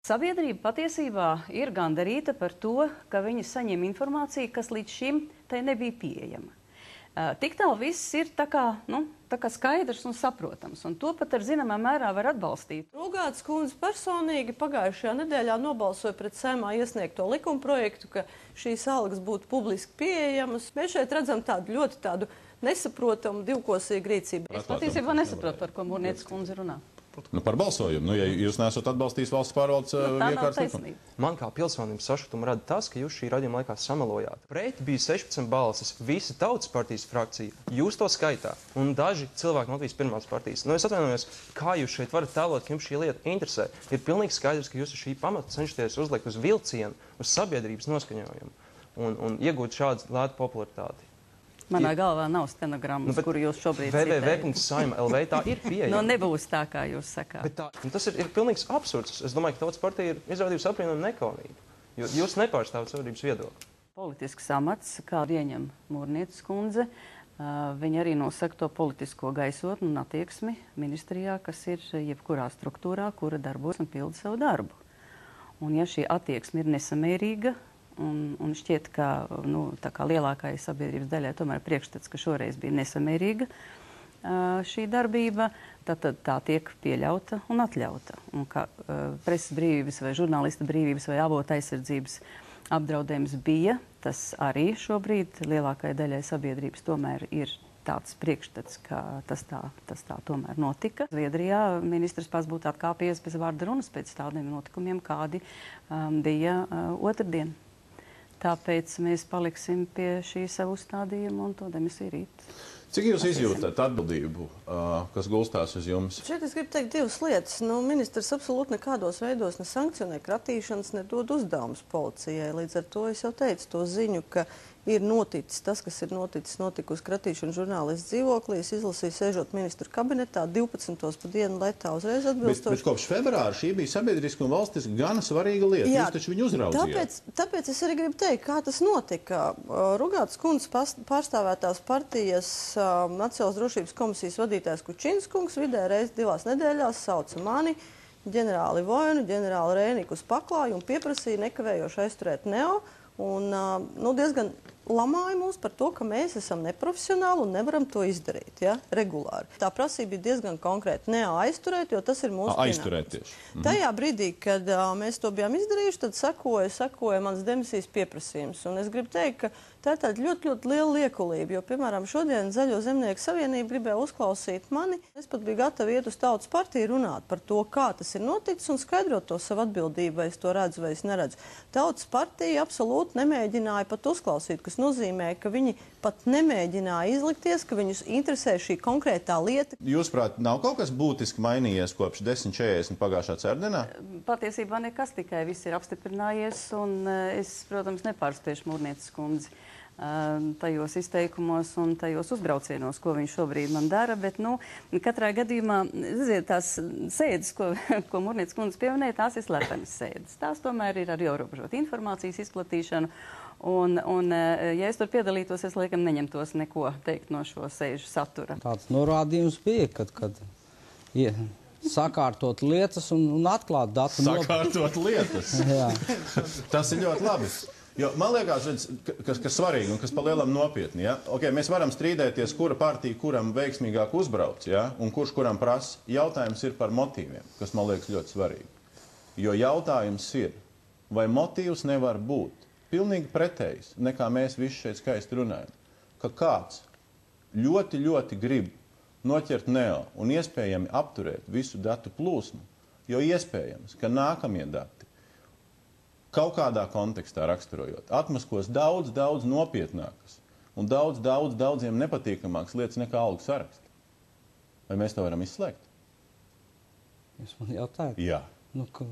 Sabiedrība patiesībā ir gandarīta par to, ka viņi saņem informāciju, kas līdz šim tai nebija pieejama. Tik tālu viss ir tā kā skaidrs un saprotams, un to pat ar zināmā mērā var atbalstīt. Rugāts kundze personīgi pagājušajā nedēļā nobalsoja pret Saeimā iesniegto likumprojektu, ka šīs algas būtu publiski pieejamas. Mēs šeit redzam tādu nesaprotamu, divkosīgu rīcību. Es patiesībā nesaprotu, par ko Mūrnietes kundze runā. Par balsojumu. Ja jūs neesat atbalstījis valsts pārvaldes iekārtas likumu. Man kā pilsonim sašutumu rada tas, ka jūs šī raidījuma laikā samelojāt. Pret bija 16 balsis, visa Tautas partijas frakcija, jūs to skaitā, un daži cilvēki no Latvijas pirmās partijas. Es atvainojos, kā jūs šeit varat tēlot, ka jums šī lieta interesē. Ir pilnīgi skaidrs, ka jūs uz šī pamata cenšaties uzlikt uz vilcienu, uz sabiedrības noskaņojumu un iegūt šādu lētu popularitāti. Manā galvā nav stenogrammas, kuru jūs šobrīd citējat. www.saima.lv tā ir pieejama. Nebūs tā, kā jūs sakāt. Tas ir pilnīgs absurds. Es domāju, ka Tautas partija ir izrādījusi apbrīnojumu nekaunību, jo jūs nepārstāvat sabiedrības viedokli. Politisks amats, kādu ieņem Mūrnietes kundze, viņa arī nosaka to politisko gaisotni un attieksmi ministrijā, kas ir jebkurā struktūrā, kura darbojas un pilda savu darbu. Un ja šī attieksme ir nesamērīga, un šķiet, ka tā kā lielākai sabiedrības daļai tomēr priekšstats, ka šoreiz bija nesamērīga šī darbība, tad tā tiek pieļauta un atļauta. Un kā preses brīvības vai žurnālista brīvības vai avota aizsardzības apdraudējums bija, tas arī šobrīd lielākai daļai sabiedrības tomēr ir tāds priekšstats, ka tas tā tomēr notika. Zviedrijā ministrs pats būtu atkāpies bez vārda runas pēc tādiem notikumiem, kādi bija otrdien. Tāpēc mēs paliksim pie šī savu uzstādījuma un to demisiju rīt. Cik jūs izjūtat atbildību, kas gulstās uz jums? Šeit es gribu teikt divas lietas. Ministrs absolūti nekādos veidos ne sankcionē kratīšanas, ne dod uzdevumus policijai. Līdz ar to es jau teicu to ziņu, ka ir noticis tas, kas ir notikusi kratīšana žurnālists dzīvoklī. Es izlasīju, sēžot ministru kabinetā 12. pa dienu letā uzreiz atbilstoši. Bet kopš februāra šī bija sabiedriski un valstiski gana svarīga lieta. Jā, jūs taču viņu uzraudzījāt. Tāpēc es arī gribu teikt, kā tas notika. Rugāts kundzes pārstāvētās partijas Nacionālās drošības komisijas vadītājs Kučinskungs vidē reiz 2 nedēļās sauca mani, ģenerāli Vojnu, ģenerāli Rēniku uz paklāju un pieprasīja nekavējoši aizturēt Neo. Un diezgan lamāja mūs par to, ka mēs esam neprofesionāli un nevaram to izdarīt, regulāri. Tā prasība bija diezgan konkrēta. Neaizturēt, jo tas ir mūsu pienākums. Tajā brīdī, kad mēs to bijām izdarījuši, tad sekoja mans demisijas pieprasījums. Un es gribu teikt, ka tā ir tāda ļoti, ļoti liela liekulība, jo, piemēram, šodien Zaļo zemnieku savienība gribēja uzklausīt mani. Es pat biju gatava iet uz Tautas partiju runāt par to, kā tas ir noticis un skaidrot to savu atbildību, vai es to redzu vai es neredzu. Tautas partija absolūti nemēģināja pat uzklausīt, kas nozīmē, ka viņi pat nemēģināja izlikties, ka viņus interesē šī konkrētā lieta. Jūsuprāt, nav kaut kas būtiski mainījies kopš 10.40 pagājušā ceturtdienā? Patiesībā nekas, tikai viss ir apstiprinājies, un es, protams, nepārspiešu Mūrnietes kundzi tajos izteikumos un tajos uzbraucienos, ko viņš šobrīd man dara, bet, katrā gadījumā, tās sēdes, ko Mūrnietes kundze pieminēja, tās ir slepenas sēdes. Tās tomēr ir ar ierobežotu informācijas izplatīšanu, un ja es tur piedalītos, es laikam neņemtos neko teikt no šo sēžu satura. Tāds norādījums bija, kad sakārtot lietas un atklāt datu. Sakārtot lietas? Jā. Tas ir ļoti labi. Jo man liekas, kas svarīgi un kas pa lielam nopietni, mēs varam strīdēties, kura partija kuram veiksmīgāk uzbrauc, un kurš kuram prasa. Jautājums ir par motīviem, kas man liekas ļoti svarīgi. Jo jautājums ir, vai motīvs nevar būt pilnīgi pretējs, nekā mēs visi šeit skaisti runājam, ka kāds ļoti, ļoti grib noķert Neo un iespējami apturēt visu datu plūsmu, jo iespējams, ka nākamie dati kaut kādā kontekstā raksturojot, atmaskos daudz nopietnākas un daudziem nepatīkamākas lietas nekā algu saraksti. Vai mēs to varam izslēgt? Jūs man jautājat? Jā.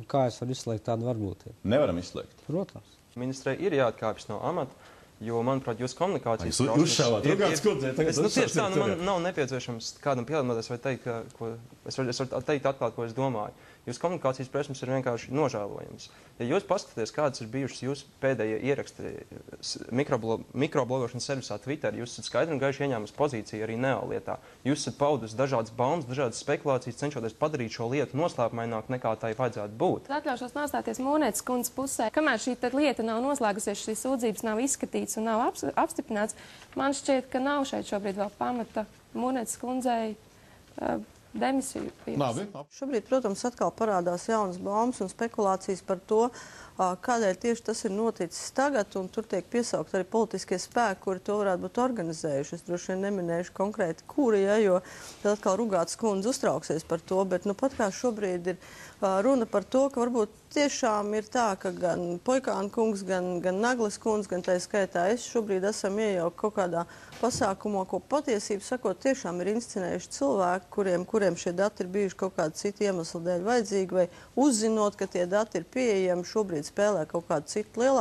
Kā es varu izslēgt tādu varbūtību? Nevaram izslēgt. Protams. Ministrei ir jāatkāpjas no amata, jo, manuprāt, jūsu komunikācijas uzšāvāt Rugāts kundze. Tieši tā, man nav nepieciešams kādam pielādināties vai teikt, es varu teikt atklāt, ko es domāju. Jūsu komunikācijas prasmes ir vienkārši nožēlojams. Ja jūs paskatāties, kādas ir bijušas jūsu pēdējie ieraksti mikroblogošanas servisā Twitter, jūs esat skaidri un gaiši ieņēmusi pozīciju arī neolietā. Jūs esat paudusi dažādas baumas, dažādas spekulācijas, cenšoties padarīt šo lietu noslēpumaināku nekā tai vajadzētu būt. Atļaušos nostāties Mūrnietes kundzes pusē. Kamēr šī lieta nav noslēgusies, šīs sūdzības nav izskatīts un nav apstiprināts, man šķiet, ka nav šeit šobrīd vēl pamata Mūrnietes kundzei demisiju. Šobrīd, protams, atkal parādās jaunas baumas un spekulācijas par to, kādēļ tieši tas ir noticis tagad, un tur tiek piesaukt arī politiskie spēki, kuri to varētu būt organizējuši. Es droši vien neminēšu konkrēti, kuri, jo tad atkal Rugātas kundze uztrauksies par to, bet pat kā šobrīd ir runa par to, ka varbūt tiešām ir tā, ka gan Poikāna kungs, gan Naglis kundze, gan tā skaitā es šobrīd esam iejaukt kaut kādā pasākumā, ko patiesību sakot tiešām ir inscenējuši cilvēki, kuriem šie dati ir bijuši kaut kāda cita iemesla dēļ vajadzīgi, vai uzzinot, ka tie dati ir pieejami, šobrīd spēlē kaut kādu citu lielāku